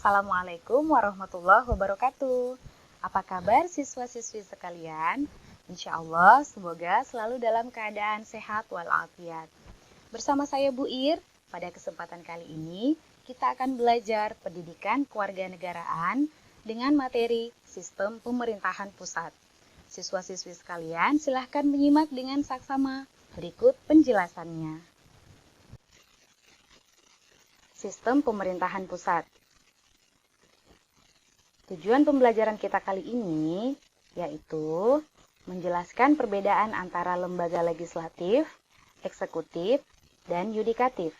Assalamualaikum warahmatullahi wabarakatuh. Apa kabar siswa-siswi sekalian? Insya Allah semoga selalu dalam keadaan sehat walafiat. Bersama saya Bu Ir, pada kesempatan kali ini kita akan belajar pendidikan kewarganegaraan dengan materi sistem pemerintahan pusat. Siswa-siswi sekalian silahkan menyimak dengan saksama berikut penjelasannya. Sistem pemerintahan pusat. Tujuan pembelajaran kita kali ini yaitu menjelaskan perbedaan antara lembaga legislatif, eksekutif, dan yudikatif.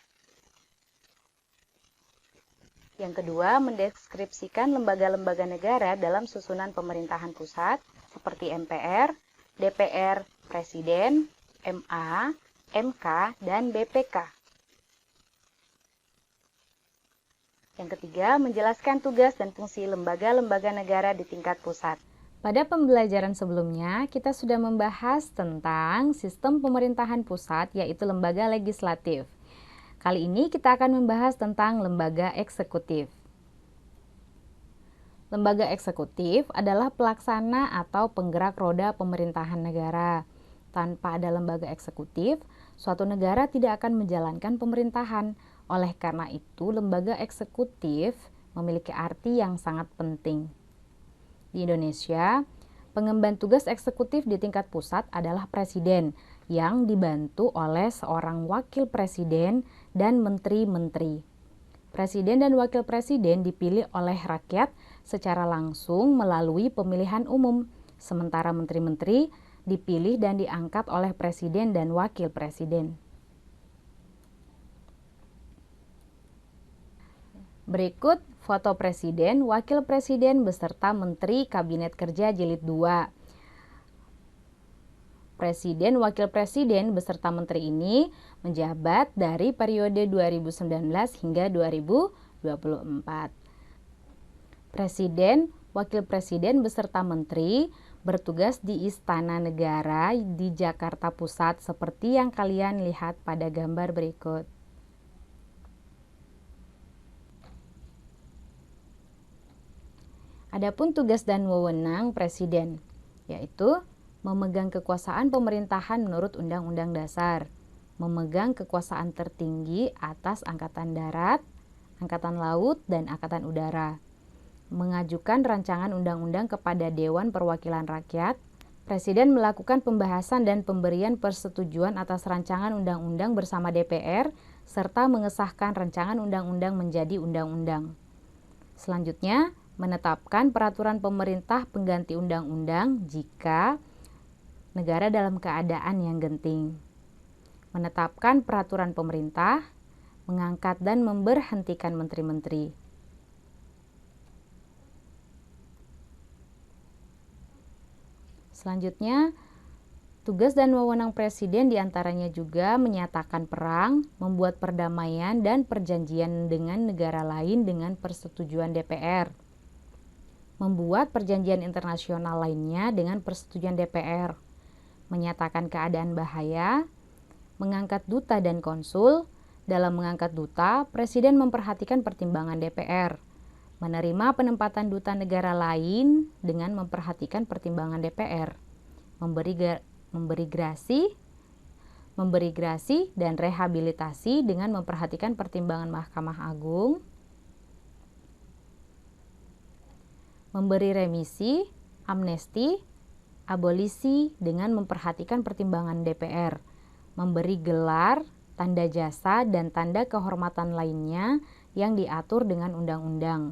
Yang kedua, mendeskripsikan lembaga-lembaga negara dalam susunan pemerintahan pusat seperti MPR, DPR, Presiden, MA, MK, dan BPK. Yang ketiga, menjelaskan tugas dan fungsi lembaga-lembaga negara di tingkat pusat. Pada pembelajaran sebelumnya, kita sudah membahas tentang sistem pemerintahan pusat, yaitu lembaga legislatif. Kali ini kita akan membahas tentang lembaga eksekutif. Lembaga eksekutif adalah pelaksana atau penggerak roda pemerintahan negara. Tanpa ada lembaga eksekutif, suatu negara tidak akan menjalankan pemerintahan. Oleh karena itu, lembaga eksekutif memiliki arti yang sangat penting. Di Indonesia, pengemban tugas eksekutif di tingkat pusat adalah presiden yang dibantu oleh seorang wakil presiden dan menteri-menteri. Presiden dan wakil presiden dipilih oleh rakyat secara langsung melalui pemilihan umum, sementara menteri-menteri dipilih dan diangkat oleh presiden dan wakil presiden. Berikut foto presiden, wakil presiden beserta menteri kabinet kerja jilid 2. Presiden, wakil presiden beserta menteri ini menjabat dari periode 2019 hingga 2024. Presiden, wakil presiden beserta menteri bertugas di Istana Negara di Jakarta Pusat seperti yang kalian lihat pada gambar berikut. Adapun tugas dan wewenang presiden, yaitu memegang kekuasaan pemerintahan menurut Undang-Undang Dasar, memegang kekuasaan tertinggi atas Angkatan Darat, Angkatan Laut, dan Angkatan Udara, mengajukan rancangan undang-undang kepada Dewan Perwakilan Rakyat. Presiden melakukan pembahasan dan pemberian persetujuan atas rancangan undang-undang bersama DPR, serta mengesahkan rancangan undang-undang menjadi undang-undang. Selanjutnya, menetapkan peraturan pemerintah pengganti undang-undang jika negara dalam keadaan yang genting. Menetapkan peraturan pemerintah, mengangkat dan memberhentikan menteri-menteri. Selanjutnya, tugas dan wewenang presiden diantaranya juga menyatakan perang, membuat perdamaian dan perjanjian dengan negara lain dengan persetujuan DPR. Membuat perjanjian internasional lainnya dengan persetujuan DPR, menyatakan keadaan bahaya, mengangkat duta dan konsul. Dalam mengangkat duta, Presiden memperhatikan pertimbangan DPR, menerima penempatan duta negara lain dengan memperhatikan pertimbangan DPR, memberi grasi dan rehabilitasi dengan memperhatikan pertimbangan Mahkamah Agung, memberi remisi, amnesti, abolisi dengan memperhatikan pertimbangan DPR, memberi gelar, tanda jasa, dan tanda kehormatan lainnya yang diatur dengan undang-undang,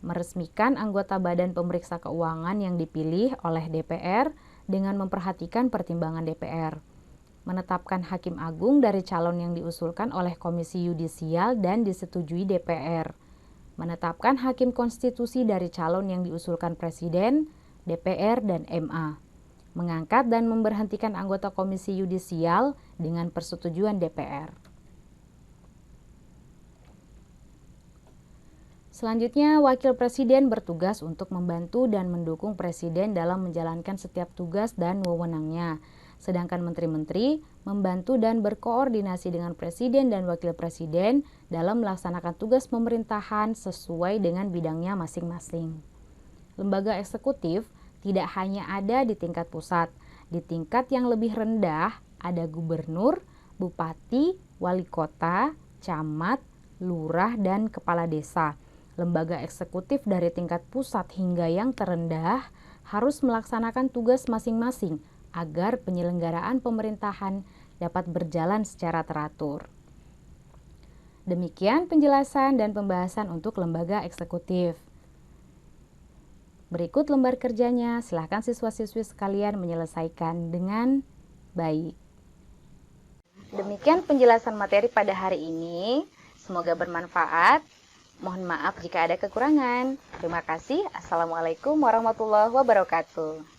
meresmikan anggota Badan Pemeriksa Keuangan yang dipilih oleh DPR dengan memperhatikan pertimbangan DPR, menetapkan hakim agung dari calon yang diusulkan oleh Komisi Yudisial dan disetujui DPR, menetapkan hakim konstitusi dari calon yang diusulkan Presiden, DPR, dan MA, mengangkat dan memberhentikan anggota Komisi Yudisial dengan persetujuan DPR. Selanjutnya, Wakil Presiden bertugas untuk membantu dan mendukung Presiden dalam menjalankan setiap tugas dan wewenangnya. sedangkan menteri-menteri membantu dan berkoordinasi dengan presiden dan wakil presiden dalam melaksanakan tugas pemerintahan sesuai dengan bidangnya masing-masing. Lembaga eksekutif tidak hanya ada di tingkat pusat, di tingkat yang lebih rendah ada gubernur, bupati, wali kota, camat, lurah, dan kepala desa. Lembaga eksekutif dari tingkat pusat hingga yang terendah harus melaksanakan tugas masing-masing agar penyelenggaraan pemerintahan dapat berjalan secara teratur. Demikian penjelasan dan pembahasan untuk lembaga eksekutif. Berikut lembar kerjanya, silakan siswa-siswi sekalian menyelesaikan dengan baik. Demikian penjelasan materi pada hari ini. Semoga bermanfaat. Mohon maaf jika ada kekurangan. Terima kasih. Assalamualaikum warahmatullahi wabarakatuh.